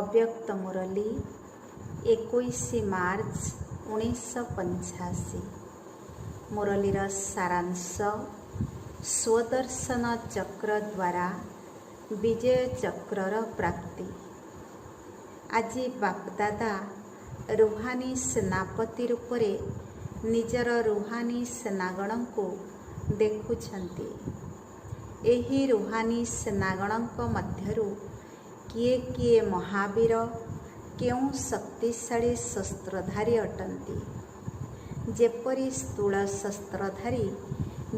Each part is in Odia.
अव्यक्त मुरली 21 मार्च 1985। मुरलीर सारांश स्वदर्शन चक्र द्वारा विजय चक्रर प्राप्ति। आज बापदादा रुहानी सेनापति रूपरे निजर रुहानी सेनागण को देखुछंती। एही रुहानी सेनागण मध्यरु किए किए महावीर केउं शक्तिशाली शस्त्रधारी अटंती। जेपरी स्थूल शस्त्रधारी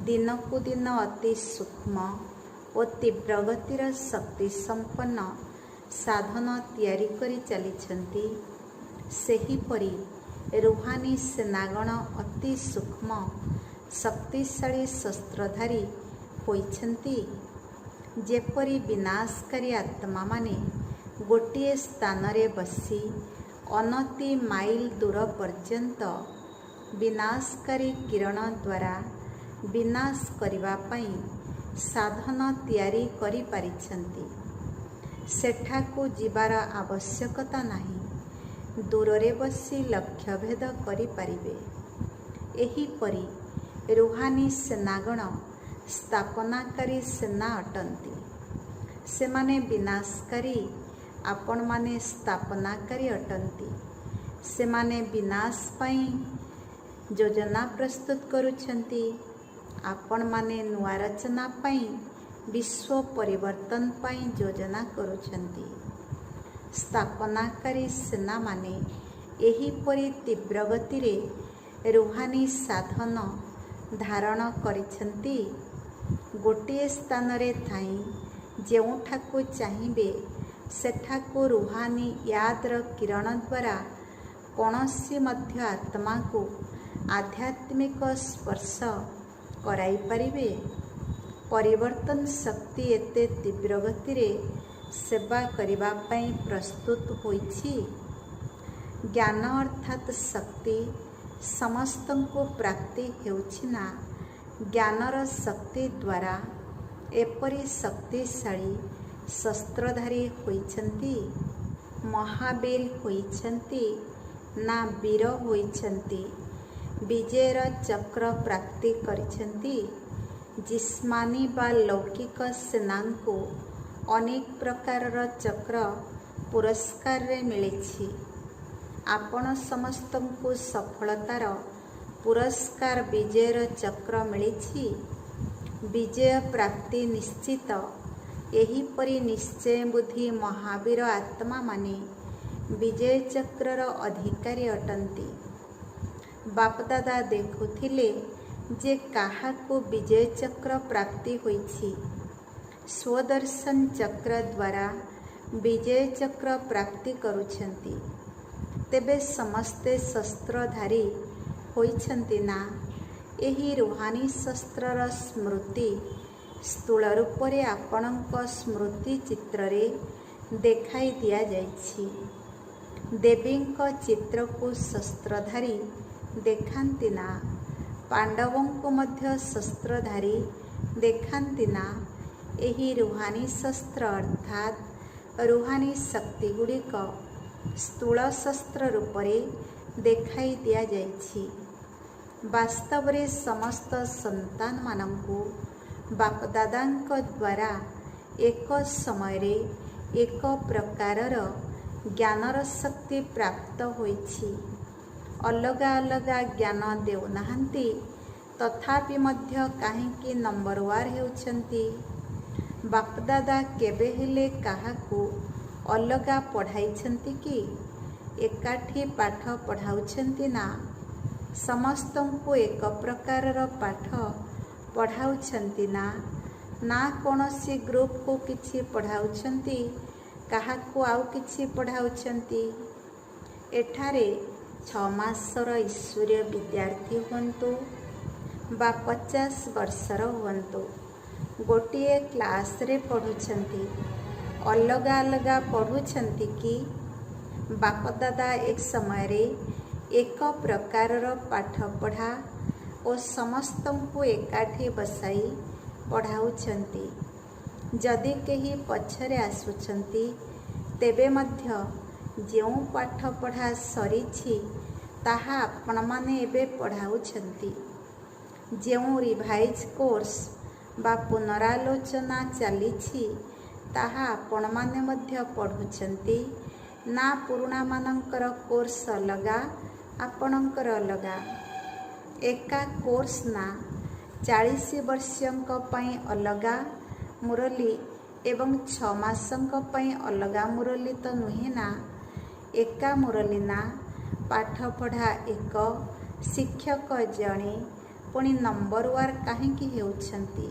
दिनकु दिन अति सूक्ष्म और तीव्र गतिर शक्ति संपन्न साधन तैयारी करी चलिछंती, सेहीपरि रुहानी सेनागण अति सूक्ष्म शक्तिशाली शस्त्रधारी होइछंती। जेपरी विनाशकारी आत्मा माने गोटिए स्थान रे बसी अनति माइल दूर पर्यंत विनाशकारी किरण द्वारा विनाश करिवा पई साधन तैयारी करि पारिछंती। सेठाकु जिबार आवश्यकता नाही, दूररे बसी लक्ष्य भेद करि पारिबे। एहीपरि रुहानी सेनागण स्थापनाकारी सेना अटंती। सेमाने विनाशकारी, आपण माने स्थापनाकारी अटंती। सेमाने विनाश पाई योजना प्रस्तुत करुछंती, आपण माने नुआ रचना पाई विश्व परिवर्तन पाई योजना करुछंती। स्थापनाकारी सेना माने एहीपरि तीव्र गतिरे रुहानी साधन धारण करिछंती। गोटिए स्थान रे थाई जेउठाकु चाहिबे सेठाकु रुहानी यादर किरण द्वारा कौनसी मध्य आत्मा को आध्यात्मिक स्पर्श कराई पारिबे। परिवर्तन शक्ति एते तीव्र गतिरे सेवा करिबा पई प्रस्तुत होइछि। ज्ञान अर्थात शक्ति समस्तंको प्राप्ति हेउछि ना, ज्ञानर शक्ति द्वारा एपरि शक्तिशाली शस्त्रधारी होइछंती। महावीर होइछंती ना वीर होइछंती, विजयर चक्र प्राप्ति करिछंती। जिस्मानी बा लौकिक सेनांको अनेक प्रकारर चक्र पुरस्कार रे मिलिछि। आपण समस्तंको सफलतार पुरस्कार विजयर चक्र मिलिछि। विजय प्राप्ति निश्चित। एहीपरि निश्चय बुद्धि महावीर आत्मा माने विजय चक्रर अधिकारी अटंती। बापदादा देखुथिले जे काहाकु विजय चक्र प्राप्ति होइछि। स्वदर्शन चक्र द्वारा विजय चक्र प्राप्ति करुछंती। तेबे समस्ते शस्त्रधारी होइछंती ना। एही रुहानी शस्त्रर स्मृति स्थूल रूपरे आपणक स्मृति चित्र रे देखाई दिया जाइछि। देवींक चित्र को शस्त्रधारी देखांती ना। पांडवों मध्य शस्त्रधारी देखांती ना। एही रुहानी शस्त्र अर्थात रुहानी शक्ति गुड़िक स्थूल शस्त्र रूपरे देखाई दिया जाइछि। वास्तव रे समस्त संतान मानंकु बापदादांक द्वारा एक समय रे एक प्रकारर ज्ञानर शक्ति प्राप्त होइछि। अलगा अलगा ज्ञान देउनाहांती, तथापि मध्य काहेकि नंबर वार हेउछंती। बापदादा केबे हेले काहाकु अलगा पढ़ाइछंती कि एकाठी पाठ पढ़ाउछंती ना। समस्तंको एक प्रकारर पाठ पढ़ाउछंती ना। ना कौनसी ग्रुप को किछि पढ़ाउछंती, काहाकु आउ किछि पढ़ाउछंती। एठारे 6 मासर ईश्वरीय विद्यार्थी हुंतु बा 50 वर्षर हुंतु, गोटिए क्लास रे पढ़ुछंती, अलगा अलगा पढ़ुछंती कि बापदादा एक समय रे एक प्रकारर पाठ पढ़ा और समस्तंको एकाठी बसाई पढ़ाउछंती। जदि केही पछरे आसुछंती ତେବେ ମଧ୍ୟ ଯେଉଁ ପାଠପଢ଼ା ସରିଛି ତାହା ଆପଣମାନେ ଏବେ ପଢ଼ାଉଛନ୍ତି। ଯେଉଁ ରିଭାଇଜ୍ କୋର୍ସ ବା ପୁନରାଲୋଚନା ଚାଲିଛି ତାହା ଆପଣମାନେ ମଧ୍ୟ ପଢ଼ୁଛନ୍ତି ନା ପୁରୁଣାମାନଙ୍କର କୋର୍ସ ଅଲଗା, ଆପଣଙ୍କର ଅଲଗା? ଏକା କୋର୍ସ ନା 40 ବର୍ଷଙ୍କ ପାଇଁ ଅଲଗା ମୁରଲୀ ଏବଂ 6 ମାସଙ୍କ ପାଇଁ ଅଲଗା ମୁରଲୀ ତ ନୁହେଁ ନା? ଏକା ମୁରଲୀ ନା? ପାଠପଢ଼ା ଏକ, ଶିକ୍ଷକ ଜଣେ, ପୁଣି ନମ୍ବରୱାର କାହିଁକି ହେଉଛନ୍ତି?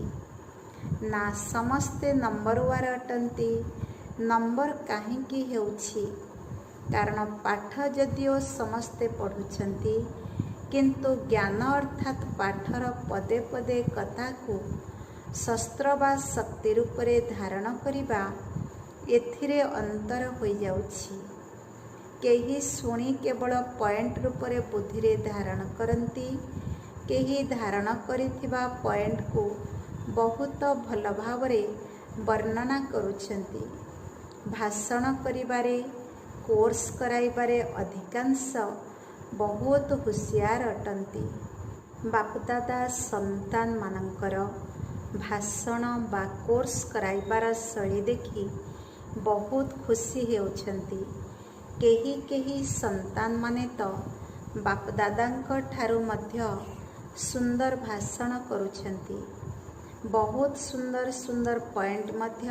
ନା ସମସ୍ତେ ନମ୍ବରୱାର ଅଟନ୍ତି। ନମ୍ବର କାହିଁକି ହେଉଛି? କାରଣ ପାଠ ଯଦିଓ ସମସ୍ତେ ପଢ଼ୁଛନ୍ତି, କିନ୍ତୁ ଜ୍ଞାନ ଅର୍ଥାତ୍ ପାଠର ପଦେ ପଦେ କଥାକୁ ଶସ୍ତ୍ର ବା ଶକ୍ତି ରୂପରେ ଧାରଣ କରିବା, ଏଥିରେ ଅନ୍ତର ହୋଇଯାଉଛି। କେହି ଶୁଣି କେବଳ ପଏଣ୍ଟ ରୂପରେ ବୁଦ୍ଧିରେ ଧାରଣ କରନ୍ତି, କେହି ଧାରଣ କରିଥିବା ପଏଣ୍ଟକୁ ବହୁତ ଭଲ ଭାବରେ ବର୍ଣ୍ଣନା କରୁଛନ୍ତି। ଭାଷଣ କରିବାରେ, କୋର୍ସ କରାଇବାରେ ଅଧିକାଂଶ ବହୁତ ହୁସିଆର ଅଟନ୍ତି। ବାପଦାଦା ସନ୍ତାନମାନଙ୍କର ଭାଷଣ ବା କୋର୍ସ କରାଇବାର ଶୈଳୀ ଦେଖି ବହୁତ ଖୁସି ହେଉଛନ୍ତି। କେହି କେହି ସନ୍ତାନମାନେ ତ ବାପଦାଦାଙ୍କ ଠାରୁ ମଧ୍ୟ ସୁନ୍ଦର ଭାଷଣ କରୁଛନ୍ତି। ବହୁତ ସୁନ୍ଦର ସୁନ୍ଦର ପଏଣ୍ଟ ମଧ୍ୟ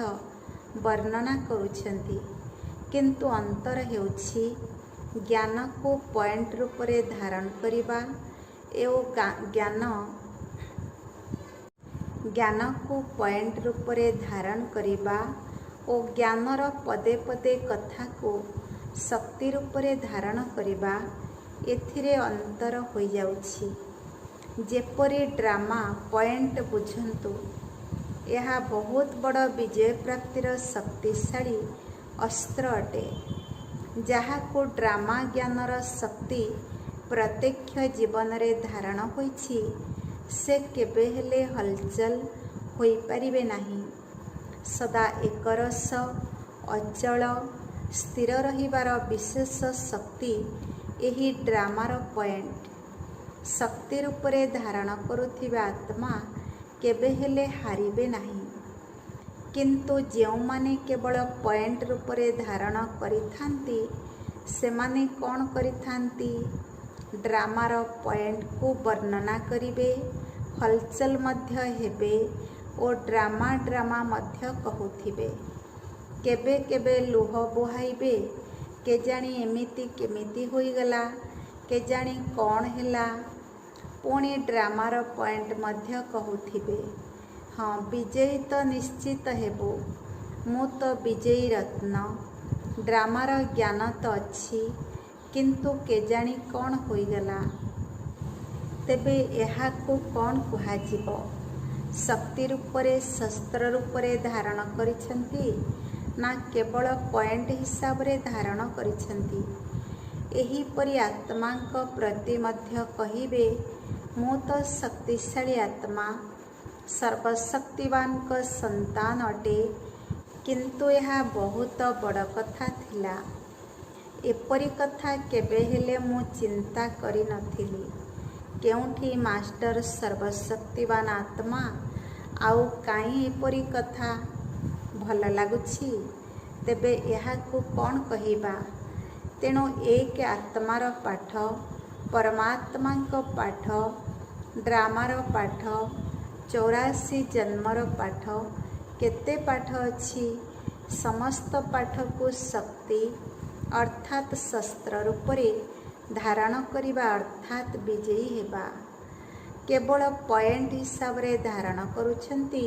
ବର୍ଣ୍ଣନା କରୁଛନ୍ତି। କିନ୍ତୁ ଅନ୍ତର ହେଉଛି ଜ୍ଞାନକୁ ପଏଣ୍ଟ ରୂପରେ ଧାରଣ କରିବା ଓ ଜ୍ଞାନକୁ ପଏଣ୍ଟ ରୂପରେ ଧାରଣ କରିବା ଓ ଜ୍ଞାନର ପଦେ ପଦେ କଥାକୁ ଶକ୍ତି ରୂପରେ ଧାରଣ କରିବା, ଏଥିରେ ଅନ୍ତର ହୋଇଯାଉଛି। ଯେପରି ଡ୍ରାମା ପଏଣ୍ଟ ବୁଝନ୍ତୁ, ଏହା ବହୁତ ବଡ଼ ବିଜୟ ପ୍ରାପ୍ତିର ଶକ୍ତିଶାଳୀ ଅସ୍ତ୍ର ଅଟେ। ଯାହାକୁ ଡ୍ରାମା ଜ୍ଞାନର ଶକ୍ତି ପ୍ରତ୍ୟକ୍ଷ ଜୀବନରେ ଧାରଣ ହୋଇଛି, ସେ କେବେ ହେଲେ ହଲଚଲ ହୋଇପାରିବେ ନାହିଁ। ସଦା ଏକରସ, ଅଚଳ, ସ୍ଥିର ରହିବାର ବିଶେଷ ଶକ୍ତି ଏହି ଡ୍ରାମାର ପଏଣ୍ଟ। ଶକ୍ତି ରୂପରେ ଧାରଣ କରୁଥିବା ଆତ୍ମା କେବେ ହେଲେ ହାରିବେ ନାହିଁ। କିନ୍ତୁ ଯେଉଁମାନେ କେବଳ ପଏଣ୍ଟ ରୂପରେ ଧାରଣ କରିଥାନ୍ତି, ସେମାନେ କ'ଣ କରିଥାନ୍ତି? ଡ୍ରାମାର ପଏଣ୍ଟକୁ ବର୍ଣ୍ଣନା କରିବେ, ହଲଚଲ ମଧ୍ୟ ହେବେ ଓ ଡ୍ରାମା ମଧ୍ୟ କହୁଥିବେ। କେବେ କେବେ ଲୁହ ବୁହାଇବେ, କେଜାଣି ଏମିତି କେମିତି ହୋଇଗଲା, କେଜାଣି କ'ଣ ହେଲା। ପୁଣି ଡ୍ରାମାର ପଏଣ୍ଟ ମଧ୍ୟ କହୁଥିବେ, ହଁ ବିଜୟୀ ତ ନିଶ୍ଚିତ ହେବୁ, ମୁଁ ତ ବିଜୟୀ ରତ୍ନ। ଡ୍ରାମାର ଜ୍ଞାନ ତ ଅଛି, କିନ୍ତୁ କେଜାଣି କ'ଣ ହୋଇଗଲା। ତେବେ ଏହାକୁ କ'ଣ କୁହାଯିବ? ଶକ୍ତି ରୂପରେ, ଶସ୍ତ୍ର ରୂପରେ ଧାରଣ କରିଛନ୍ତି ନା କେବଳ ପଏଣ୍ଟ ହିସାବରେ ଧାରଣ କରିଛନ୍ତି? ଏହିପରି ଆତ୍ମାଙ୍କ ପ୍ରତି ମଧ୍ୟ କହିବେ, ମୁଁ ତ ଶକ୍ତିଶାଳୀ ଆତ୍ମା, ସର୍ବଶକ୍ତିବାନଙ୍କ ସନ୍ତାନ ଅଟେ। କିନ୍ତୁ ଏହା ବହୁତ ବଡ଼ କଥା ଥିଲା। ଏପରି କଥା କେବେ ହେଲେ ମୁଁ ଚିନ୍ତା କରିନଥିଲି। କେଉଁଠି ମାଷ୍ଟର ସର୍ବଶକ୍ତିବାନ ଆତ୍ମା, ଆଉ କାହିଁ ଏପରି କଥା? ଭଲ ଲାଗୁଛି। ତେବେ ଏହାକୁ କ'ଣ କହିବା? ତେଣୁ ଏକ ଆତ୍ମାର ପାଠ, ପରମାତ୍ମାଙ୍କ ପାଠ, ଡ୍ରାମାର ପାଠ, 84 ଜନ୍ମର ପାଠ, କେତେ ପାଠ ଅଛି। ସମସ୍ତ ପାଠକୁ ଶକ୍ତି ଅର୍ଥାତ୍ ଶସ୍ତ୍ର ରୂପରେ ଧାରଣ କରିବା ଅର୍ଥାତ୍ ବିଜୟୀ ହେବା। କେବଳ ପଏଣ୍ଟ ହିସାବରେ ଧାରଣ କରୁଛନ୍ତି।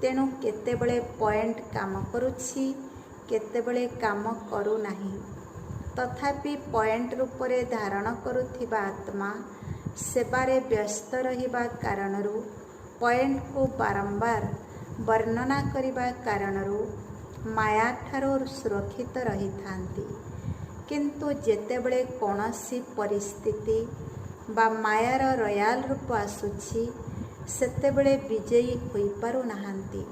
ତେଣୁ କେତେବେଳେ ପଏଣ୍ଟ କାମ କରୁଛି, କେତେବେଳେ କାମ କରୁନାହିଁ। ତଥାପି ପଏଣ୍ଟ ରୂପରେ ଧାରଣ କରୁଥିବା ଆତ୍ମା ସେବାରେ ବ୍ୟସ୍ତ ରହିବା କାରଣରୁ, ପଏଣ୍ଟକୁ ବାରମ୍ବାର ବର୍ଣ୍ଣନା କରିବା କାରଣରୁ ମାୟାଠାରୁ ସୁରକ୍ଷିତ ରହିଥାନ୍ତି। କିନ୍ତୁ ଯେତେବେଳେ କୌଣସି ପରିସ୍ଥିତି ବା ମାୟାର ରୟାଲ ରୂପ ଆସୁଛି, ସେତେବେଳେ ବିଜୟୀ ହୋଇପାରୁନାହାନ୍ତି।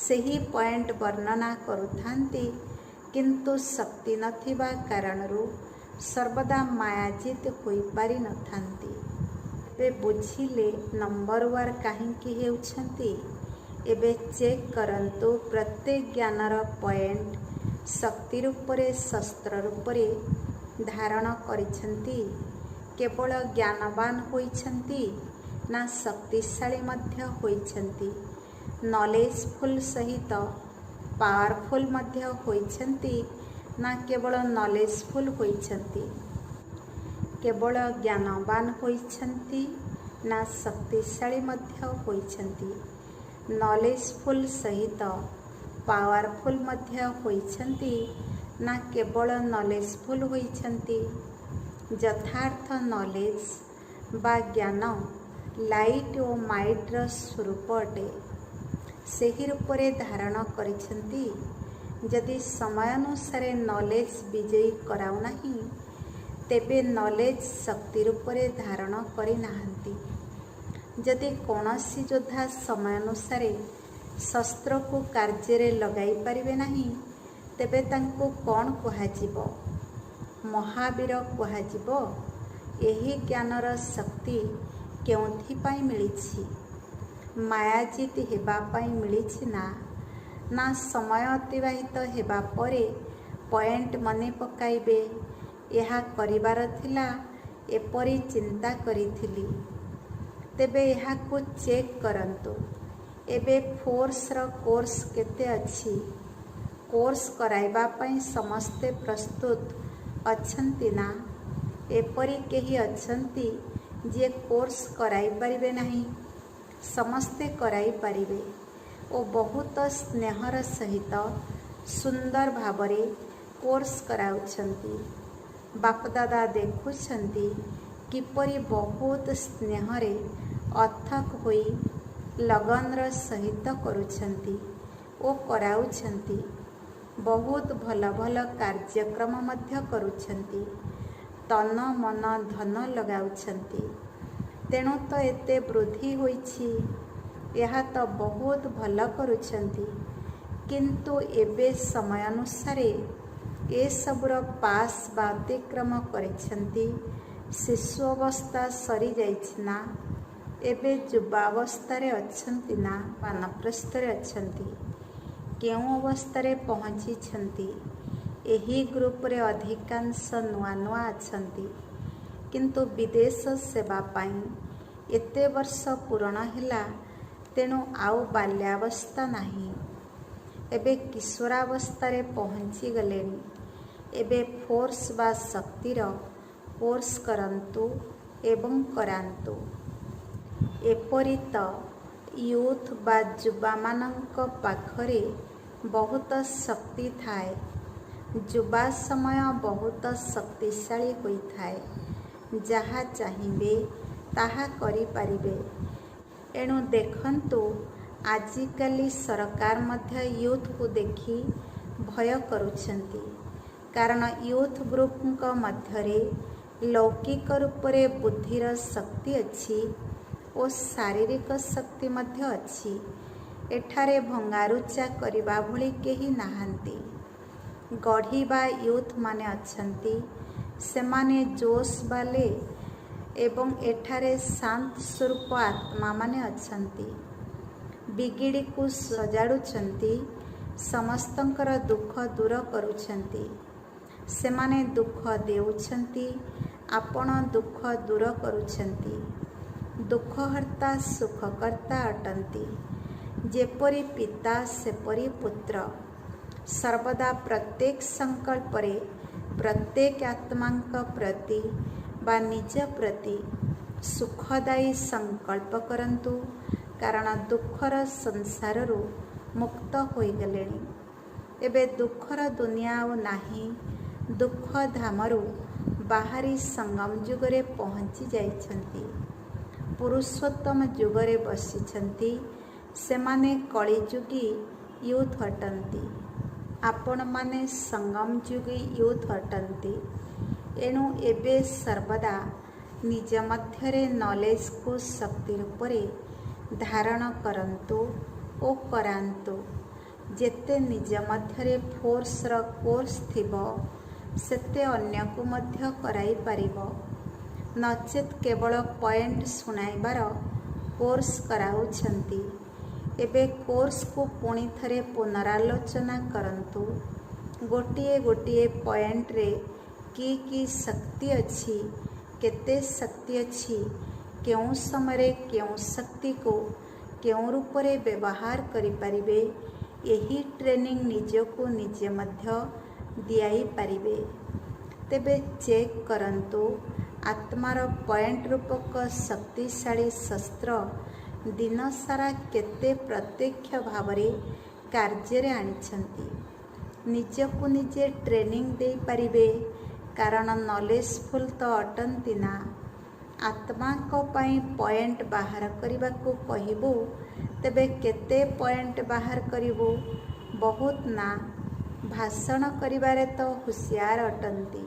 ସେହି ପଏଣ୍ଟ ବର୍ଣ୍ଣନା କରୁଥାନ୍ତି, କିନ୍ତୁ ଶକ୍ତି ନଥିବା କାରଣରୁ ସର୍ବଦା ମାୟାଜିତ ହୋଇପାରି ନଥାନ୍ତି। ଏବେ ବୁଝିଲେ ନମ୍ବର ୱାନ୍ କାହିଁକି ହେଉଛନ୍ତି? ଏବେ ଚେକ୍ କରନ୍ତୁ, ପ୍ରତ୍ୟେକ ଜ୍ଞାନର ପଏଣ୍ଟ ଶକ୍ତି ରୂପରେ ଶସ୍ତ୍ର ରୂପରେ ଧାରଣ କରିଛନ୍ତି। କେବଳ ଜ୍ଞାନବାନ ହୋଇଛନ୍ତି ନା ଶକ୍ତିଶାଳୀ ମଧ୍ୟ ହୋଇଛନ୍ତି? ନଲେଜଫୁଲ୍ ସହିତ ପାୱାରଫୁଲ୍ ମଧ୍ୟ ହୋଇଛନ୍ତି ନା କେବଳ ନଲେଜଫୁଲ୍ ହୋଇଛନ୍ତି? କେବଳ ଜ୍ଞାନବାନ ହୋଇଛନ୍ତି ନା ଶକ୍ତିଶାଳୀ ମଧ୍ୟ ହୋଇଛନ୍ତି? ନଲେଜଫୁଲ୍ ସହିତ ପାୱାରଫୁଲ୍ ମଧ୍ୟ ହୋଇଛନ୍ତି ନା କେବଳ ନଲେଜଫୁଲ୍ ହୋଇଛନ୍ତି? ଯଥାର୍ଥ ନଲେଜ ବା ଜ୍ଞାନ ଲାଇଟ୍ ଓ ମାଇଟ୍ର ସ୍ୱରୂପ ଅଟେ। ସେହି ରୂପରେ ଧାରଣ କରିଛନ୍ତି। ଯଦି ସମୟ ଅନୁସାରେ ନଲେଜ ବିଜୟୀ କରାଉନାହିଁ, ତେବେ ନଲେଜ ଶକ୍ତି ରୂପରେ ଧାରଣ କରିନାହାନ୍ତି। ଯଦି କୌଣସି ଯୋଦ୍ଧା ସମୟ ଅନୁସାରେ ଶସ୍ତ୍ରକୁ କାର୍ଯ୍ୟରେ ଲଗାଇ ପାରିବେ ନାହିଁ, ତେବେ ତାଙ୍କୁ କ'ଣ କୁହାଯିବ? ମହାବୀର କୁହାଯିବ। ଏହି ଜ୍ଞାନର ଶକ୍ତି କେଉଁଥିପାଇଁ ମିଳିଛି? ମାୟାଜିତ ହେବା ପାଇଁ ମିଳିଛି ନା ସମୟ ଅତିବାହିତ ହେବା ପରେ ପଏଣ୍ଟ ମନେ ପକାଇବେ, ଏହା କରିବାର ଥିଲା, ଏପରି ଚିନ୍ତା କରିଥିଲି। ତେବେ ଏହାକୁ ଚେକ୍ କରନ୍ତୁ। ଏବେ ଫୋର୍ସର କୋର୍ସ କେତେ ଅଛି? କୋର୍ସ କରାଇବା ପାଇଁ ସମସ୍ତେ ପ୍ରସ୍ତୁତ ଅଛନ୍ତି ନା? ଏପରି କେହି ଅଛନ୍ତି ଯିଏ କୋର୍ସ କରାଇ ପାରିବେ ନାହିଁ? ସମସ୍ତେ କରାଇ ପାରିବେ ଓ ବହୁତ ସ୍ନେହର ସହିତ ସୁନ୍ଦର ଭାବରେ କୋର୍ସ କରାଉଛନ୍ତି। ବାପଦାଦା ଦେଖୁଛନ୍ତି କିପରି ବହୁତ ସ୍ନେହରେ ଅଥକ ହୋଇ ଲଗନର ସହିତ କରୁଛନ୍ତି ଓ କରାଉଛନ୍ତି। ବହୁତ ଭଲ ଭଲ କାର୍ଯ୍ୟକ୍ରମ ମଧ୍ୟ କରୁଛନ୍ତି। ତନ ମନ ଧନ ଲଗାଉଛନ୍ତି। ତେଣୁ ତ ଏତେ ବୃଦ୍ଧି ହୋଇଛି। ଏହା ତ ବହୁତ ଭଲ କରୁଛନ୍ତି। କିନ୍ତୁ ଏବେ ସମୟ ଅନୁସାରେ ଏସବୁର ପାସ୍ ବା ଅତିକ୍ରମ କରିଛନ୍ତି। ଶିଶୁ ଅବସ୍ଥା ସରିଯାଇଛି ନା? ଏବେ ଯୁବାବସ୍ଥାରେ ଅଛନ୍ତି ନା ବାନପ୍ରସ୍ଥରେ ଅଛନ୍ତି? କେଉଁ ଅବସ୍ଥାରେ ପହଞ୍ଚିଛନ୍ତି? ଏହି ଗ୍ରୁପରେ ଅଧିକାଂଶ ନୂଆ ନୂଆ ଅଛନ୍ତି। କିନ୍ତୁ ବିଦେଶ ସେବା ପାଇଁ ଏତେ ବର୍ଷ ପୂରଣ ହେଲା, ତେଣୁ ଆଉ ବାଲ୍ୟାବସ୍ଥା ନାହିଁ। ଏବେ କିଶୋରାବସ୍ଥାରେ ପହଞ୍ଚିଗଲେଣି। ଏବେ ଫୋର୍ସ ବା ଶକ୍ତିର କୋର୍ସ କରନ୍ତୁ ଏବଂ କରାନ୍ତୁ। ଏପରି ତ ୟୁଥ୍ ବା ଯୁବାମାନଙ୍କ ପାଖରେ ବହୁତ ଶକ୍ତି ଥାଏ। ଯୁବା ସମୟ ବହୁତ ଶକ୍ତିଶାଳୀ ହୋଇଥାଏ। ଯାହା ଚାହିଁବେ ତାହା କରିପାରିବେ। ଏଣୁ ଦେଖନ୍ତୁ, ଆଜିକାଲି ସରକାର ମଧ୍ୟ ୟୁଥ୍କୁ ଦେଖି ଭୟ କରୁଛନ୍ତି। କାରଣ ୟୁଥ୍ ଗ୍ରୁପଙ୍କ ମଧ୍ୟରେ ଲୌକିକ ରୂପରେ ବୁଦ୍ଧିର ଶକ୍ତି ଅଛି ଓ ଶାରୀରିକ ଶକ୍ତି ମଧ୍ୟ ଅଛି। ଏଠାରେ ଭଙ୍ଗାରୁଜା କରିବା ଭଳି କେହି ନାହାନ୍ତି। ଗଢ଼ିବା ୟୁଥ୍ ମାନେ ଅଛନ୍ତି। ସେମାନେ ଜୋସ୍ ବାଲେ ଏବଂ ଏଠାରେ ଶାନ୍ତ ସ୍ୱରୂପ ଆତ୍ମାମାନେ ଅଛନ୍ତି। ବିଗିଡ଼ିକୁ ସଜାଡ଼ୁଛନ୍ତି। ସମସ୍ତଙ୍କର ଦୁଃଖ ଦୂର କରୁଛନ୍ତି। ସେମାନେ ଦୁଃଖ ଦେଉଛନ୍ତି, ଆପଣ ଦୁଃଖ ଦୂର କରୁଛନ୍ତି। ଦୁଃଖହର୍ତ୍ତା ସୁଖକର୍ତ୍ତା ଅଟନ୍ତି। ଯେପରି ପିତା ସେପରି ପୁତ୍ର। ସର୍ବଦା ପ୍ରତ୍ୟେକ ସଂକଳ୍ପରେ ପ୍ରତ୍ୟେକ ଆତ୍ମାଙ୍କ ପ୍ରତି ବା ନିଜ ପ୍ରତି ସୁଖଦାୟୀ ସଂକଳ୍ପ କରନ୍ତୁ, କାରଣ ଦୁଃଖର ସଂସାରରୁ ମୁକ୍ତ ହୋଇଗଲେଣି। ଏବେ ଦୁଃଖର ଦୁନିଆ ଆଉ ନାହିଁ। ଦୁଃଖ ଧାମରୁ ବାହାରି ସଙ୍ଗମ ଯୁଗରେ ପହଞ୍ଚି ଯାଇଛନ୍ତି। ପୁରୁଷୋତ୍ତମ ଯୁଗରେ ବସିଛନ୍ତି। ସେମାନେ କଳିଯୁଗୀ ୟୁଥ୍ ଅଟନ୍ତି। ଆପଣମାନେ ସଙ୍ଗମ ଯୁଗୀ ୟୁଥ୍ ଅଟନ୍ତି। ଏଣୁ ଏବେ ସର୍ବଦା ନିଜ ମଧ୍ୟରେ ନଲେଜକୁ ଶକ୍ତି ରୂପରେ ଧାରଣ କରନ୍ତୁ ଓ କରାନ୍ତୁ। ଯେତେ ନିଜ ମଧ୍ୟରେ ଫୋର୍ସର କୋର୍ସ ଥିବ ସେତେ ଅନ୍ୟକୁ ମଧ୍ୟ କରାଇ ପାରିବ। ନଚେତ୍ କେବଳ ପଏଣ୍ଟ ଶୁଣାଇବାର କୋର୍ସ କରାଉଛନ୍ତି। ଏବେ କୋର୍ସକୁ ପୁଣି ଥରେ ପୁନରାଲୋଚନା କରନ୍ତୁ। ଗୋଟିଏ ଗୋଟିଏ ପଏଣ୍ଟରେ କି ଶକ୍ତି ଅଛି, କେତେ ଶକ୍ତି ଅଛି, କେଉଁ ସମୟରେ କେଉଁ ଶକ୍ତିକୁ କେଉଁ ରୂପରେ ବ୍ୟବହାର କରିପାରିବେ, ଏହି ଟ୍ରେନିଂ ନିଜକୁ ନିଜେ ମଧ୍ୟ ଦିଆଇପାରିବେ। ତେବେ ଚେକ୍ କରନ୍ତୁ ଆତ୍ମାର ପଏଣ୍ଟ ରୂପକ ଶକ୍ତିଶାଳୀ ଶସ୍ତ୍ର ଦିନସାରା କେତେ ପ୍ରତ୍ୟକ୍ଷ ଭାବରେ କାର୍ଯ୍ୟରେ ଆଣିଛନ୍ତି। ନିଜକୁ ନିଜେ ଟ୍ରେନିଂ ଦେଇପାରିବେ, କାରଣ ନଲେଜଫୁଲ୍ ତ ଅଟନ୍ତି ନା। ଆତ୍ମାଙ୍କ ପାଇଁ ପଏଣ୍ଟ ବାହାର କରିବାକୁ କହିବୁ, ତେବେ କେତେ ପଏଣ୍ଟ ବାହାର କରିବୁ? ବହୁତ ନା। ଭାଷଣ କରିବାରେ ତ ହୁସିଆର ଅଟନ୍ତି,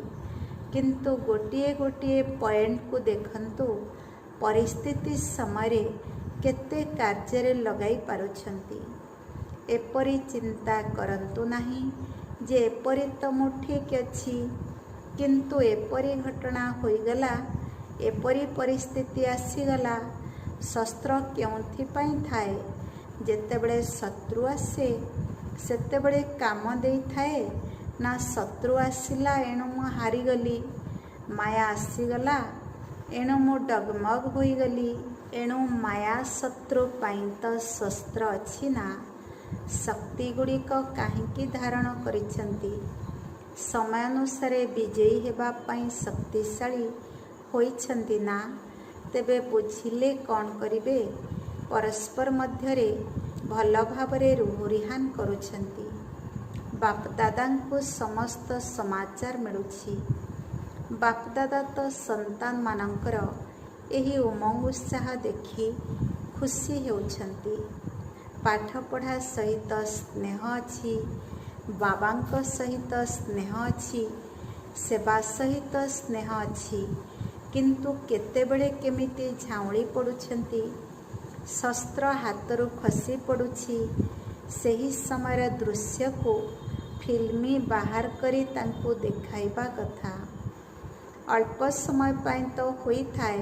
କିନ୍ତୁ ଗୋଟିଏ ଗୋଟିଏ ପଏଣ୍ଟକୁ ଦେଖନ୍ତୁ ପରିସ୍ଥିତି ସମୟରେ କେତେ କାର୍ଯ୍ୟରେ ଲଗାଇ ପାରୁଛନ୍ତି। ଏପରି ଚିନ୍ତା କରନ୍ତୁ ନାହିଁ ଯେ ଏପରି ତ ମୁଁ ଠିକ୍ ଅଛି, କିନ୍ତୁ ଏପରି ଘଟଣା ହୋଇଗଲା, ଏପରି ପରିସ୍ଥିତି ଆସିଗଲା। ଶସ୍ତ୍ର କେଉଁଥିପାଇଁ ଥାଏ? ଯେତେବେଳେ ଶତ୍ରୁ ଆସେ ସେତେବେଳେ କାମ ଦେଇଥାଏ, ନା ଶତ୍ରୁ ଆସିଲା ଏଣୁ ମୁଁ ହାରିଗଲି, ମାୟା ଆସିଗଲା ଏଣୁ ମୁଁ ଡଗମଗ ହୋଇଗଲି। ଏଣୁ ମାୟା ଶତ୍ରୁ ପାଇଁ ତ ଶସ୍ତ୍ର ଅଛି ନା। ଶକ୍ତିଗୁଡ଼ିକ କାହିଁକି ଧାରଣ କରିଛନ୍ତି? ସମୟାନୁସାରେ ବିଜୟୀ ହେବା ପାଇଁ ଶକ୍ତିଶାଳୀ ହୋଇଛନ୍ତି ନା। ତେବେ ବୁଝିଲେ କ'ଣ କରିବେ? ପରସ୍ପର ମଧ୍ୟରେ ଭଲ ଭାବରେ ରୁହୁରିହାନ କରୁଛନ୍ତି। ବାପଦାଦାଙ୍କୁ ସମସ୍ତ ସମାଚାର ମିଳୁଛି। ବାପଦାଦା ତ ସନ୍ତାନମାନଙ୍କର ଏହି ଉମଙ୍ଗ ଉତ୍ସାହ ଦେଖି ଖୁସି ହେଉଛନ୍ତି। ପାଠପଢ଼ା ସହିତ ସ୍ନେହ ଅଛି, ବାବାଙ୍କ ସହିତ ସ୍ନେହ ଅଛି, ସେବା ସହିତ ସ୍ନେହ ଅଛି, କିନ୍ତୁ କେତେବେଳେ କେମିତି ଝାଉଁଳି ପଡ଼ୁଛନ୍ତି। ଶସ୍ତ୍ର ହାତରୁ ଖସି ପଡ଼ୁଛି। ସେହି ସମୟର ଦୃଶ୍ୟକୁ ଫିଲ୍ମ ବାହାର କରି ତାଙ୍କୁ ଦେଖାଇବା କଥା। ଅଳ୍ପ ସମୟ ପାଇଁ ତ ହୋଇଥାଏ,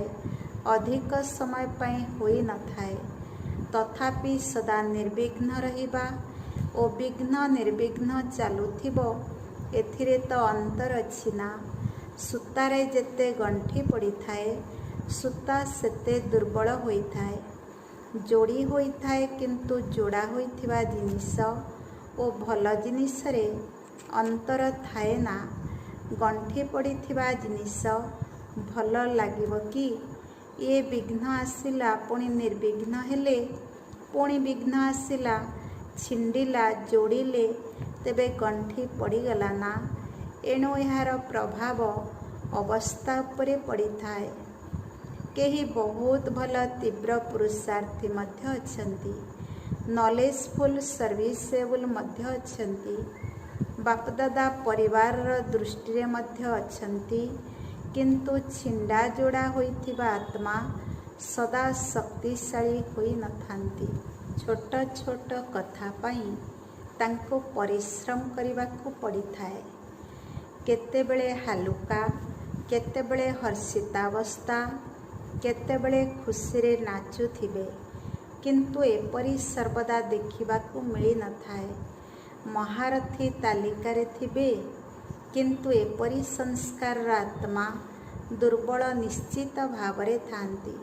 ଅଧିକ ସମୟ ପାଇଁ ହୋଇନଥାଏ। ତଥାପି ସଦା ନିର୍ବିଘ୍ନ ରହିବା ଓ ବିଘ୍ନ ନିର୍ବିଘ୍ନ ଚାଲୁଥିବ, ଏଥିରେ ତ ଅନ୍ତର ଅଛି ନା। ସୂତାରେ ଯେତେ ଗଣ୍ଠି ପଡ଼ିଥାଏ, ସୂତା ସେତେ ଦୁର୍ବଳ ହୋଇଥାଏ। ଯୋଡ଼ି ହୋଇଥାଏ, କିନ୍ତୁ ଯୋଡ଼ା ହୋଇଥିବା ଜିନିଷ ଓ ଭଲ ଜିନିଷରେ ଅନ୍ତର ଥାଏ ନା। ଗଣ୍ଠି ପଡ଼ିଥିବା ଜିନିଷ ଭଲ ଲାଗିବ କି? ଏ ବିଘ୍ନ ଆସିଲା, ପୁଣି ନିର୍ବିଘ୍ନ ହେଲେ, ପୁଣି ବିଘ୍ନ ଆସିଲା, ଛିଣ୍ଡିଲା, ଯୋଡ଼ିଲେ, ତେବେ ଗଣ୍ଠି ପଡ଼ିଗଲା ନା। ଏଣୁ ଏହାର ପ୍ରଭାବ ଅବସ୍ଥା ଉପରେ ପଡ଼ିଥାଏ। କେହି ବହୁତ ଭଲ ତୀବ୍ର ପୁରୁଷାର୍ଥୀ ମଧ୍ୟ ଅଛନ୍ତି, ନଲେଜଫୁଲ୍ ସର୍ଭିସେବୁଲ୍ ମଧ୍ୟ ଅଛନ୍ତି। ବାପଦାଦା ପରିବାରର ଦୃଷ୍ଟିରେ ମଧ୍ୟ ଅଛନ୍ତି, କିନ୍ତୁ ଛିଣ୍ଡା ଯୋଡ଼ା ହୋଇଥିବା ଆତ୍ମା ସଦା ଶକ୍ତିଶାଳୀ ହୋଇନଥାନ୍ତି। ଛୋଟ ଛୋଟ କଥା ପାଇଁ ତାଙ୍କୁ ପରିଶ୍ରମ କରିବାକୁ ପଡ଼ିଥାଏ। କେତେବେଳେ ହାଲୁକା, କେତେବେଳେ ହର୍ଷିତାବସ୍ଥା, କେତେବେଳେ ଖୁସିରେ ନାଚୁଥିବେ, କିନ୍ତୁ ଏପରି ସର୍ବଦା ଦେଖିବାକୁ ମିଳିନଥାଏ। ମହାରଥୀ ତାଲିକାରେ ଥିବେ, କିନ୍ତୁ ଏପରି ସଂସ୍କାରର ଆତ୍ମା ଦୁର୍ବଳ ନିଶ୍ଚିତ ଭାବରେ ଥାନ୍ତି।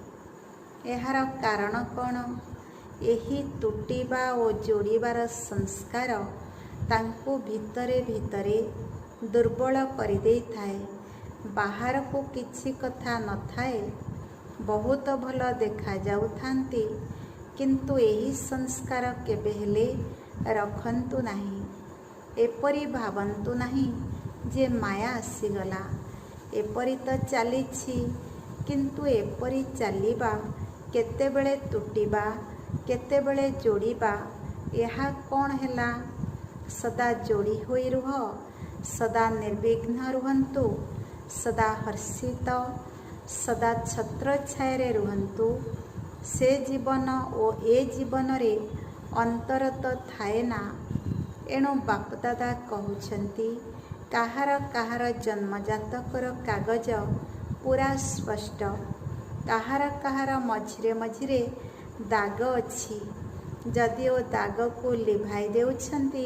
ଏହାର କାରଣ କ'ଣ? ଏହି ତୁଟିବା ଓ ଯୋଡ଼ିବାର ସଂସ୍କାର ତାଙ୍କୁ ଭିତରେ ଭିତରେ ଦୁର୍ବଳ କରିଦେଇଥାଏ। ବାହାରକୁ କିଛି କଥା ନଥାଏ, ବହୁତ ଭଲ ଦେଖାଯାଉଥାନ୍ତି, କିନ୍ତୁ ଏହି ସଂସ୍କାର କେବେ ହେଲେ ରଖନ୍ତୁ ନାହିଁ। ଏପରି ଭାବନ୍ତୁ ନାହିଁ ଯେ ମାୟା ଆସିଗଲା, ଏପରି ତ ଚାଲିଛି, କିନ୍ତୁ ଏପରି ଚାଲିବା, କେତେବେଳେ ତୁଟିବା, କେତେବେଳେ ଯୋଡ଼ିବା, ଏହା କ'ଣ ହେଲା? ସଦା ଯୋଡ଼ି ହୋଇ ରୁହ, ସଦା ନିର୍ବିଘ୍ନ ରୁହନ୍ତୁ, ସଦା ହର୍ଷିତ, ସଦା ଛତ୍ରଛାୟାରେ ରୁହନ୍ତୁ। ସେ ଜୀବନ ଓ ଏ ଜୀବନରେ ଅନ୍ତର ତ ଥାଏ ନା। ଏଣୁ ବାପଦାଦା କହୁଛନ୍ତି, କାହାର କାହାର ଜନ୍ମଜାତକର କାଗଜ ପୁରା ସ୍ପଷ୍ଟ, କାହାର କାହାର ମଝିରେ ମଝିରେ ଦାଗ ଅଛି। ଯଦିଓ ଦାଗକୁ ଲିଭାଇ ଦେଉଛନ୍ତି,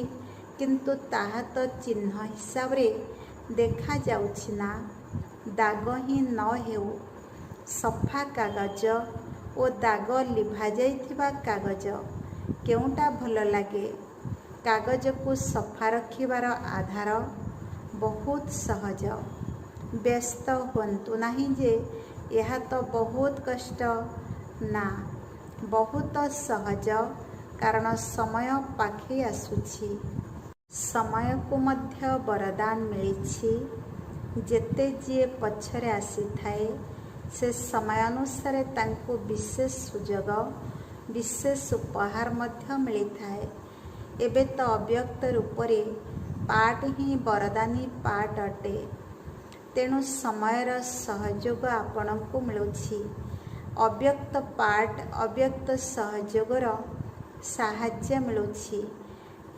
କିନ୍ତୁ ତାହା ତ ଚିହ୍ନ ହିସାବରେ ଦେଖାଯାଉଛି ନା। ଦାଗ ହିଁ ନ ହେଉ, ସଫା କାଗଜ ଓ ଦାଗ ଲିଭାଯାଇଥିବା କାଗଜ କେଉଁଟା ଭଲ ଲାଗେ? କାଗଜକୁ ସଫା ରଖିବାର ଆଧାର ବହୁତ ସହଜ। ବ୍ୟସ୍ତ ହୁଅନ୍ତୁ ନାହିଁ ଯେ ଏହା ତ ବହୁତ କଷ୍ଟ। ନା, ବହୁତ ସହଜ, କାରଣ ସମୟ ପାଖେଇ ଆସୁଛି। ସମୟକୁ ମଧ୍ୟ ବରଦାନ ମିଳିଛି। ଯେତେ ଯିଏ ପଛରେ ଆସିଥାଏ, ସେ ସମୟ ଅନୁସାରେ ତାଙ୍କୁ ବିଶେଷ ସୁଯୋଗ, ବିଶେଷ ଉପହାର ମଧ୍ୟ ମିଳିଥାଏ। ଏବେ ତ ଅବ୍ୟକ୍ତ ରୂପରେ ପାଠ ହିଁ ବରଦାନୀ ପାଠ ଅଟେ। ତେଣୁ ସମୟର ସହଯୋଗ ଆପଣଙ୍କୁ ମିଳୁଛି। ଅବ୍ୟକ୍ତ ପାଠ, ଅବ୍ୟକ୍ତ ସହଯୋଗର ସାହାଯ୍ୟ ମିଳୁଛି।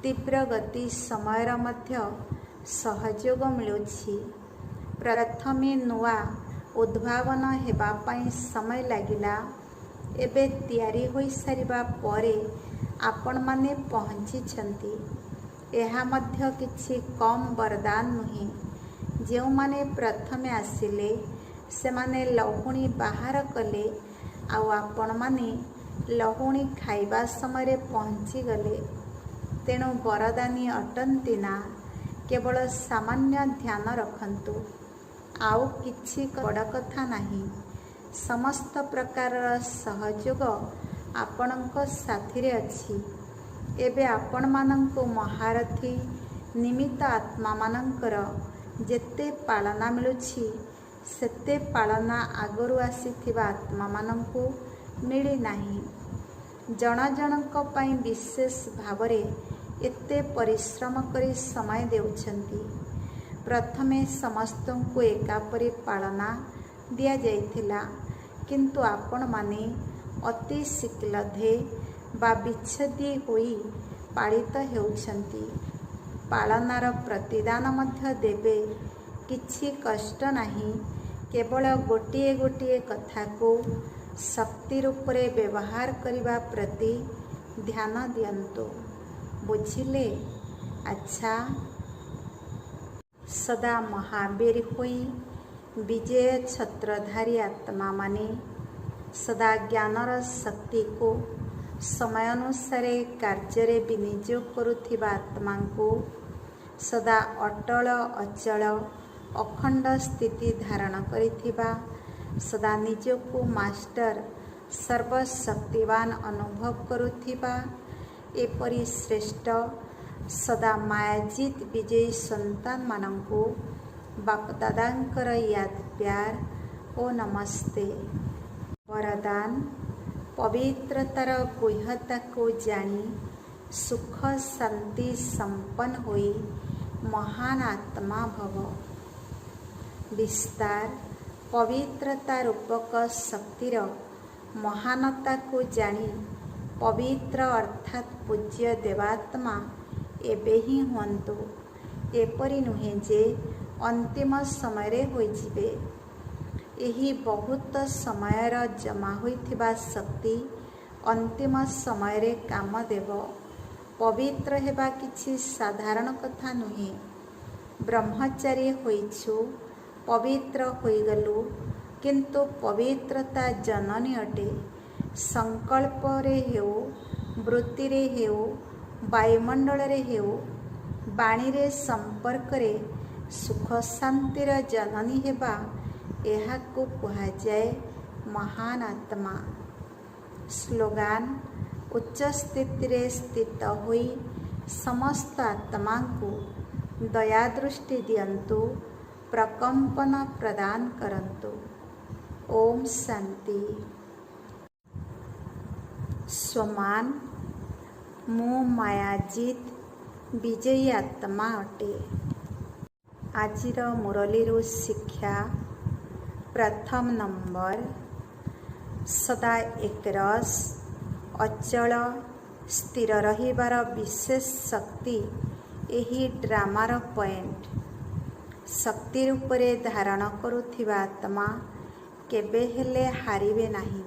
ତୀବ୍ର ଗତି ସମୟର ମଧ୍ୟ ସହଯୋଗ ମିଳୁଛି। ପ୍ରଥମେ ନୂଆ ଉଦ୍ଭାବନ ହେବା ପାଇଁ ସମୟ ଲାଗିଲା। ଏବେ ତିଆରି ହୋଇସାରିବା ପରେ ଆପଣମାନେ ପହଞ୍ଚିଛନ୍ତି। ଏହା ମଧ୍ୟ କିଛି କମ୍ ବରଦାନ ନୁହେଁ। ଯେଉଁମାନେ ପ୍ରଥମେ ଆସିଲେ, ସେମାନେ ଲହୁଣୀ ବାହାର କଲେ, ଆଉ ଆପଣମାନେ ଲହୁଣୀ ଖାଇବା ସମୟରେ ପହଞ୍ଚିଗଲେ। ତେଣୁ ବରଦାନୀ ଅଟନ୍ତି ନା। କେବଳ ସାମାନ୍ୟ ଧ୍ୟାନ ରଖନ୍ତୁ, ଆଉ କିଛି ବଡ଼ କଥା ନାହିଁ। ସମସ୍ତ ପ୍ରକାରର ସହଯୋଗ ଆପଣଙ୍କ ସାଥିରେ ଅଛି। ଏବେ ଆପଣମାନଙ୍କୁ ମହାରଥୀ ନିମିତ୍ତ ଆତ୍ମାମାନଙ୍କର ଯେତେ ପାଳନା ମିଳୁଛି, ସେତେ ପାଳନା ଆଗରୁ ଆସିଥିବା ଆତ୍ମାମାନଙ୍କୁ ମିଳିନାହିଁ। ଜଣ ଜଣଙ୍କ ପାଇଁ ବିଶେଷ ଭାବରେ ଏତେ ପରିଶ୍ରମ କରି ସମୟ ଦେଉଛନ୍ତି। ପ୍ରଥମେ ସମସ୍ତଙ୍କୁ ଏକାପରି ପାଳନା ଦିଆଯାଇଥିଲା, କିନ୍ତୁ ଆପଣମାନେ ଅତି ଶୀଘ୍ର ବା ବିଚ୍ଛେଦୀ ହୋଇ ପାଳିତ ହେଉଛନ୍ତି। ପାଳନାର ପ୍ରତିଦାନ ମଧ୍ୟ ଦେବେ। କିଛି କଷ୍ଟ ନାହିଁ। କେବଳ ଗୋଟିଏ ଗୋଟିଏ କଥାକୁ ଶକ୍ତି ରୂପରେ ବ୍ୟବହାର କରିବା ପ୍ରତି ଧ୍ୟାନ ଦିଅନ୍ତୁ। ବୁଝିଲେ? ଆଚ୍ଛା। ସଦା ମହାବୀର ହୋଇ ବିଜୟ ଛତ୍ରଧାରୀ ଆତ୍ମାମାନେ, ସଦା ଜ୍ଞାନର ଶକ୍ତିକୁ ସମୟ ଅନୁସାରେ କାର୍ଯ୍ୟରେ ବିନିଯୋଗ କରୁଥିବା ଆତ୍ମାଙ୍କୁ, ସଦା ଅଟଳ ଅଚଳ ଅଖଣ୍ଡ ସ୍ଥିତି ଧାରଣ କରିଥିବା, ସଦା ନିଜକୁ ମାଷ୍ଟର ସର୍ବଶକ୍ତିବାନ ଅନୁଭବ କରୁଥିବା, ଏପରି ଶ୍ରେଷ୍ଠ ସଦା ମାୟାଜିତ୍ ବିଜୟୀ ସନ୍ତାନମାନଙ୍କୁ ବାପଦାଦାଙ୍କର ୟାଦ ପ୍ୟାର ଓ ନମସ୍ତେ। ବରଦାନ: ପବିତ୍ରତାର ଗୁହ୍ୟତାକୁ ଜାଣି ସୁଖ ଶାନ୍ତି ସମ୍ପନ୍ନ ହୋଇ ମହାନ ଆତ୍ମା ଭବ। ବିସ୍ତାର: ପବିତ୍ରତା ରୂପକ ଶକ୍ତିର ମହାନତାକୁ ଜାଣି ପବିତ୍ର ଅର୍ଥାତ୍ ପୂଜ୍ୟ ଦେବାତ୍ମା ଏବେ ହିଁ ହୁଅନ୍ତୁ। ଏପରି ନୁହେଁ ଯେ ଅନ୍ତିମ ସମୟରେ ହୋଇଯିବେ। ଏହି ବହୁତ ସମୟର ଜମା ହୋଇଥିବା ଶକ୍ତି ଅନ୍ତିମ ସମୟରେ କାମ ଦେବ। ପବିତ୍ର ହେବା କିଛି ସାଧାରଣ କଥା ନୁହେଁ। ବ୍ରହ୍ମଚାରୀ ହୋଇଛୁ, ପବିତ୍ର ହୋଇଗଲୁ, କିନ୍ତୁ ପବିତ୍ରତା ଜନନୀ ଅଟେ। ସଂକଳ୍ପରେ ହେଉ, ବୃତ୍ତିରେ ହେଉ, ବାୟୁମଣ୍ଡଳରେ ହେଉ, ବାଣୀରେ, ସମ୍ପର୍କରେ ସୁଖ ଶାନ୍ତିର ଜନନୀ ହେବା, ଏହାକୁ କୁହାଯାଏ ମହାନ ଆତ୍ମା। ସ୍ଲୋଗାନ: ଉଚ୍ଚ ସ୍ଥିତିରେ ସ୍ଥିତ ହୋଇ ସମସ୍ତ ଆତ୍ମାଙ୍କୁ ଦୟାଦୃଷ୍ଟି ଦିଅନ୍ତୁ, ପ୍ରକମ୍ପନ ପ୍ରଦାନ କରନ୍ତୁ। ଓମ୍ ଶାନ୍ତି। ସ୍ୱମାନ: ମୁଁ ମାୟାଜିତ୍ ବିଜୟୀ ଆତ୍ମା ଅଟେ। ଆଜିର ମୁରଲୀରୁ ଶିକ୍ଷା: ପ୍ରଥମ ନମ୍ବର, ସଦା ଏକରସ ଅଚଳ ସ୍ଥିର ରହିବାର ବିଶେଷ ଶକ୍ତି ଏହି ଡ୍ରାମାର ପଏଣ୍ଟ। ଶକ୍ତି ରୂପରେ ଧାରଣ କରୁଥିବା ଆତ୍ମା କେବେ ହେଲେ ହାରିବେ ନାହିଁ।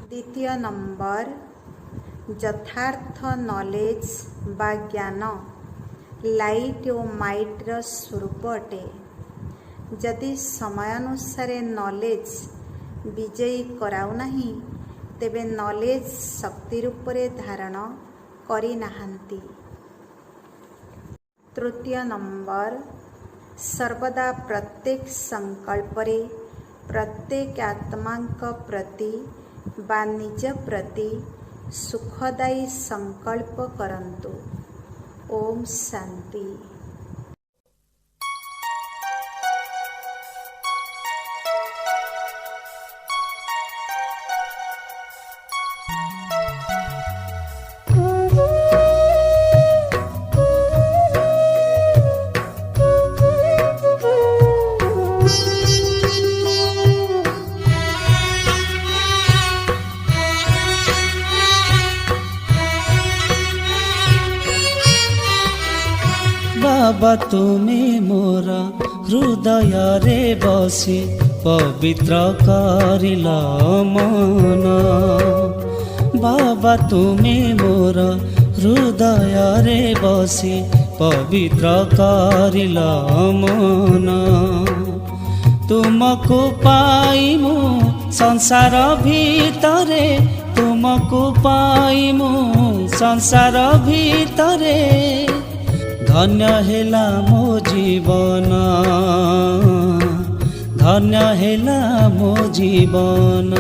ଦ୍ୱିତୀୟ ନମ୍ବର, ଯଥାର୍ଥ ନଲେଜ ବା ଜ୍ଞାନ ଲାଇଟ୍ ଓ ମାଇଟ୍ର ସ୍ୱରୂପ ଅଟେ। ଯଦି ସମୟାନୁସାରେ ନଲେଜ ବିଜୟୀ କରାଉନାହିଁ, ତେବେ ନଲେଜ ଶକ୍ତି ରୂପରେ ଧାରଣ କରିନାହାନ୍ତି। ତୃତୀୟ ନମ୍ବର, ସର୍ବଦା ପ୍ରତ୍ୟେକ ସଂକଳ୍ପରେ ପ୍ରତ୍ୟେକ ଆତ୍ମାଙ୍କ ପ୍ରତି ବା ନିଜ ପ୍ରତି ସୁଖଦାୟୀ ସଂକଳ୍ପ କରନ୍ତୁ। ଓମ୍ ଶାନ୍ତି। ବାବା ତୁମେ ମୋର ହୃଦୟରେ ବସି ପବିତ୍ର କରିଲ ମନ। ବାବା ତୁମେ ମୋର ହୃଦୟରେ ବସି ପବିତ୍ର କରିଲ ମନ। ତୁମକୁ ପାଇ ମୁଁ ସଂସାର ଭିତରେ, ତୁମକୁ ପାଇ ମୁଁ ସଂସାର ଭିତରେ, ଧନ୍ୟ ହେଲା ମୋ ଜୀବନ, ଧନ୍ୟ ହେଲା ମୋ ଜୀବନ।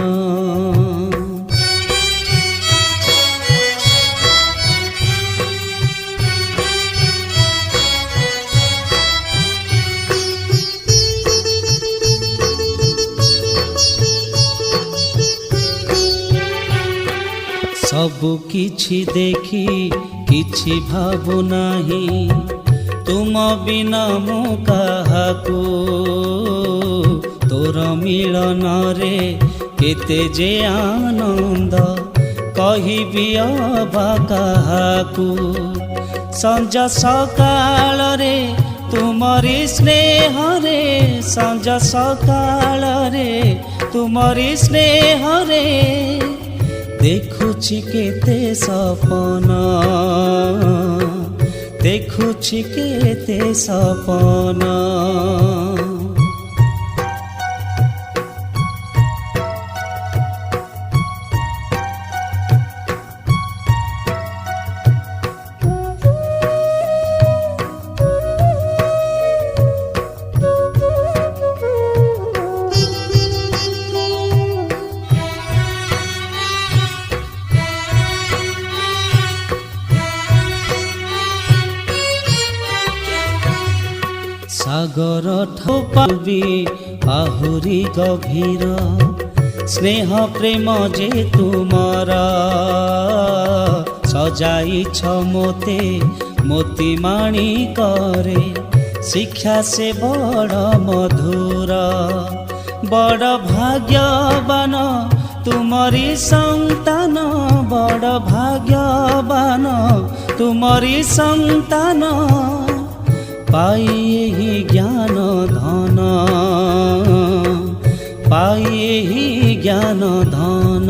ସବୁ କିଛି ଦେଖି କିଛି ଭାବୁ ନାହିଁ, ତୁମ ବିନା ମୁଁ କାହାକୁ। ତୋର ମିଳନରେ କେତେ ଯେ ଆନନ୍ଦ, କହିବି ଅବା କାହାକୁ। ସଞ୍ଜ ସକାଳରେ ତୁମରି ସ୍ନେହରେ, ସଞ୍ଜ ସକାଳରେ ତୁମରି ସ୍ନେହରେ, ଦେଖୁଛି କେତେ ସପନ, ଦେଖୁଛି କେତେ ସପନ। ସାଗର ଠୁ ବି ଆହୁରି ଗଭୀର ସ୍ନେହ ପ୍ରେମ ଯେ ତୁମର। ସଜାଇଛ ମୋତେ ମୋତି ମାଣିକରେ, ଶିକ୍ଷା ସେ ବଡ଼ ମଧୁର। ବଡ଼ ଭାଗ୍ୟବାନ ତୁମରି ସନ୍ତାନ, ବଡ଼ ଭାଗ୍ୟବାନ ତୁମରି ସନ୍ତାନ। ପାଇ ଏହି ଜ୍ଞାନ ଧନ, ପାଇ ଏହି ଜ୍ଞାନ ଧନ।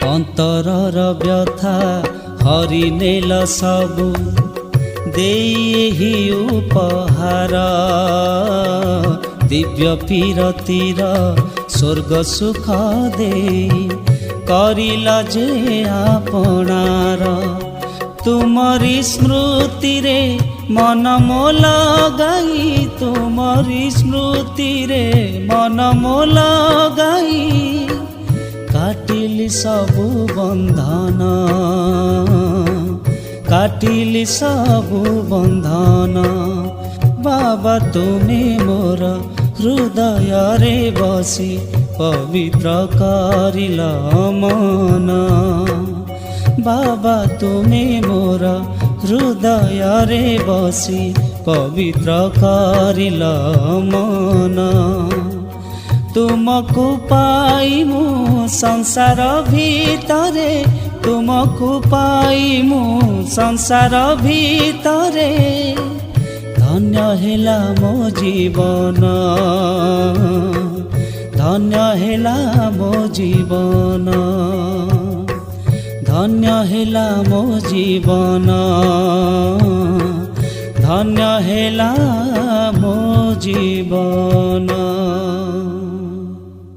ଅନ୍ତରର ବ୍ୟଥା ହରିନେଲ ସବୁ, ଦେଇ ଏହି ଉପହାର। ଦିବ୍ୟ ପୀରତିର ସ୍ୱର୍ଗ ସୁଖ ଦେଇ କରିଲ ଯେ ଆପଣାର। ତୁମରି ସ୍ମୃତିରେ ମନ ମୋ ଲଗାଇ, ତୁମରି ସ୍ମୃତିରେ ମନ ମୋ ଲଗାଇ, କାଟିଲି ସବୁ ବନ୍ଧନ, କାଟିଲି ସବୁ ବନ୍ଧନ। ବାବା ତୁମେ ମୋର ହୃଦୟରେ ବସି ପବିତ୍ର କରିଲ ମନ। बाबा तुमे मोर हृदय बसी पवित्र करिल मन तुमको पाई मु संसार भितरे तुमको पाई मु संसार भितरे धन्य हेला मो जीवन धन्य हेला मो जीवन धन्य हेला मो जीवन धन्य हेला मो जीवन।